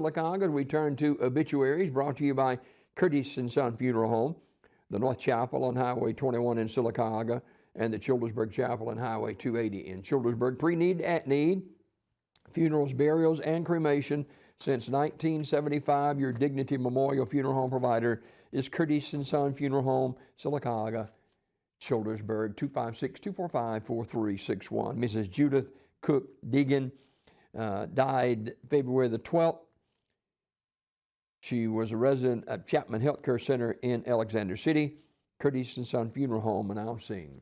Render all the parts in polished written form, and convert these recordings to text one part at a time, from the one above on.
Sylacauga. We turn to obituaries brought to you by Curtis & Son Funeral Home, the North Chapel on Highway 21 in Sylacauga, and the Childersburg Chapel on Highway 280 in Childersburg. Pre-need, at need, funerals, burials, and cremation. Since 1975, your Dignity Memorial Funeral Home provider is Curtis & Son Funeral Home, Sylacauga, Childersburg, 256-245-4361. Mrs. Judith Cook Deegan died February the 12th. She was a resident at Chapman Healthcare Center in Alexander City. Curtis & Son Funeral Home announcing.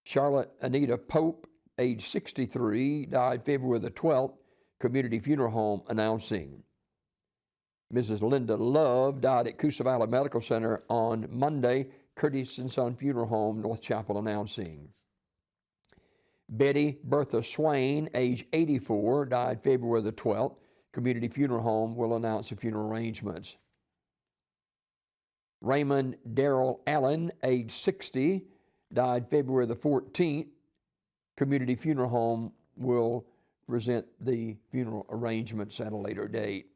Charlotte Anita Pope, age 63, died February the 12th. Community Funeral Home announcing. Mrs. Linda Love died at Coosa Valley Medical Center on Monday. Curtis & Son Funeral Home, North Chapel announcing. Betty Bertha Swain, age 84, died February the 12th. Community Funeral Home will announce the funeral arrangements. Raymond Darrell Allen, age 60, died February the 14th. Community Funeral Home will present the funeral arrangements at a later date.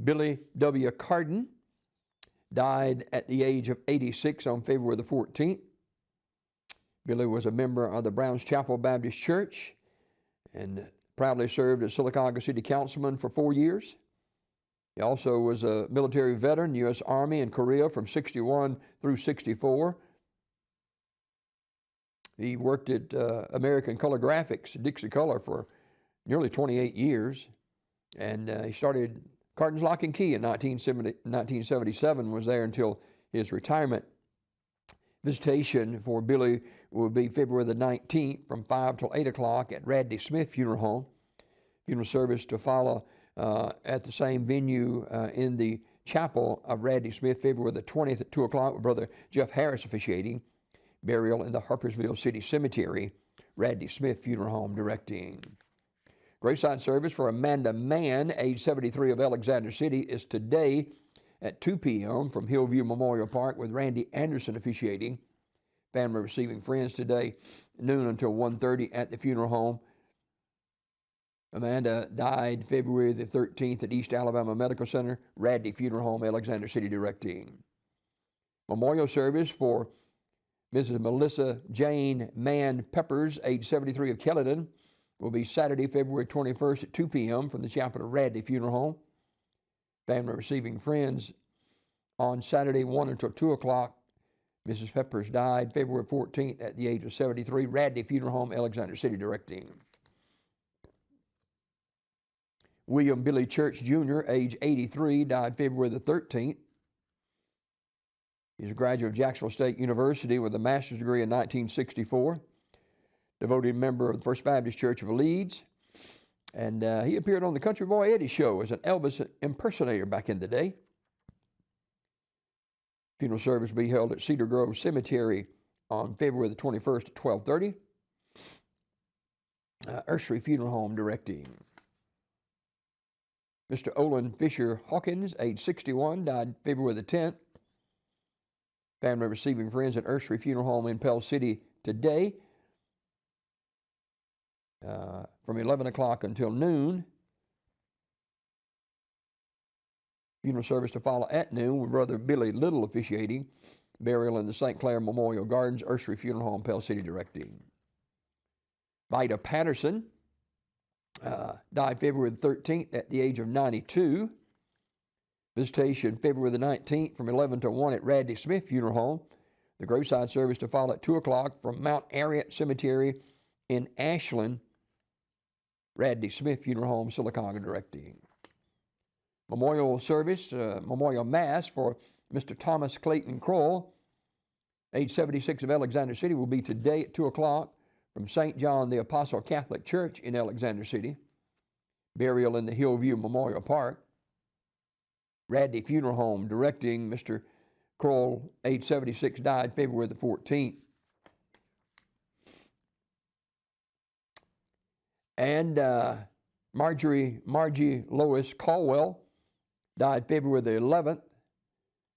Billy W. Carden died at the age of 86 on February the 14th. Billy was a member of the Browns Chapel Baptist Church and proudly served as Sylacauga City Councilman for 4 years. He also was a military veteran, U.S. Army in Korea from 61 through 64. He worked at American Color Graphics, Dixie Color, for nearly 28 years. And he started Carden's Lock and Key in 1977, was there until his retirement. Visitation for Billy will be February the 19th from 5 till 8 o'clock at Radley Smith Funeral Home. Funeral service to follow at the same venue in the chapel of Radley Smith, February the 20th at 2 o'clock with Brother Jeff Harris officiating. Burial in the Harpersville City Cemetery, Radley Smith Funeral Home directing. Graveside service for Amanda Mann, age 73 of Alexander City, is today at 2 p.m. from Hillview Memorial Park with Randy Anderson officiating. Family receiving friends today, noon until 1:30 at the funeral home. Amanda died February the 13th at East Alabama Medical Center, Radley Funeral Home, Alexander City directing. Memorial service for Mrs. Melissa Jane Mann Peppers, age 73 of Kellyton, will be Saturday, February 21st at 2 p.m. from the chapel of Radley Funeral Home. Family receiving friends on Saturday, 1 until 2 o'clock. Mrs. Peppers died February 14th at the age of 73. Radley Funeral Home, Alexander City directing. William Billy Church Jr., age 83, died February the 13th. He's a graduate of Jacksonville State University with a master's degree in 1964. Devoted member of the First Baptist Church of Leeds. And he appeared on the Country Boy Eddie show as an Elvis impersonator back in the day. Funeral service will be held at Cedar Grove Cemetery on February the 21st at 12:30. Ursery Funeral Home directing. Mr. Olin Fisher Hawkins, age 61, died February the 10th. Family receiving friends at Ursery Funeral Home in Pell City today from 11 o'clock until noon. Funeral service to follow at noon with Brother Billy Little officiating. Burial in the St. Clair Memorial Gardens, Ursery Funeral Home, Pell City directing. Vida Patterson died February the 13th at the age of 92. Visitation February the 19th from 11 to 1 at Radley Smith Funeral Home. The graveside service to follow at 2 o'clock from Mount Ariat Cemetery in Ashland. Radley Smith Funeral Home, Sylacauga directing. Memorial service, memorial mass for Mr. Thomas Clayton Kroll, age 76 of Alexander City, will be today at 2 o'clock from St. John the Apostle Catholic Church in Alexander City. Burial in the Hillview Memorial Park. Radley Funeral Home directing. Mr. Kroll, age 76, died February the 14th. And Margie Lois Caldwell died February the 11th.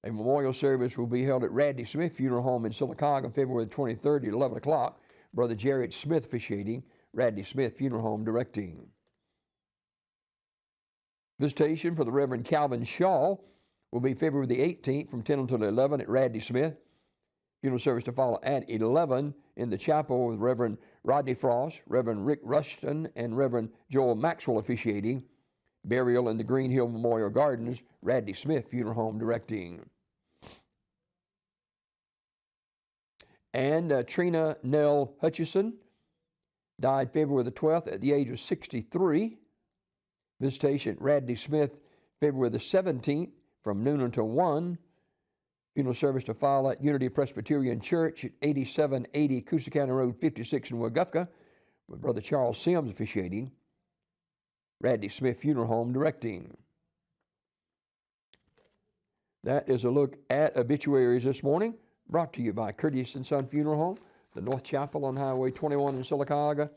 A memorial service will be held at Radley Smith Funeral Home in Sylacauga, February the 23rd at 11 o'clock. Brother Jared Smith officiating. Radley Smith Funeral Home directing. Visitation for the Reverend Calvin Shaw will be February the 18th from 10 until 11 at Radley Smith. Funeral service to follow at 11 in the chapel with Reverend Rodney Frost, Reverend Rick Rushton, and Reverend Joel Maxwell officiating. Burial in the Green Hill Memorial Gardens, Radley Smith Funeral Home directing. And Trina Nell Hutchison died February the 12th at the age of 63. Visitation at Radley Smith February the 17th from noon until 1. Funeral service to follow at Unity Presbyterian Church at 8780 Coosa County Road 56 in Wagufka with Brother Charles Sims officiating. Radley Smith Funeral Home directing. That is a look at obituaries this morning, brought to you by Curtis & Son Funeral Home, the North Chapel on Highway 21 in Sylacauga,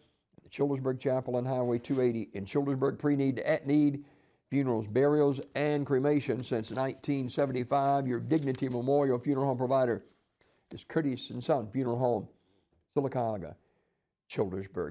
the Childersburg Chapel on Highway 280 in Childersburg, pre-need to at-need, funerals, burials, and cremation since 1975. Your Dignity Memorial Funeral Home provider is Curtis & Son Funeral Home, Sylacauga, Childersburg.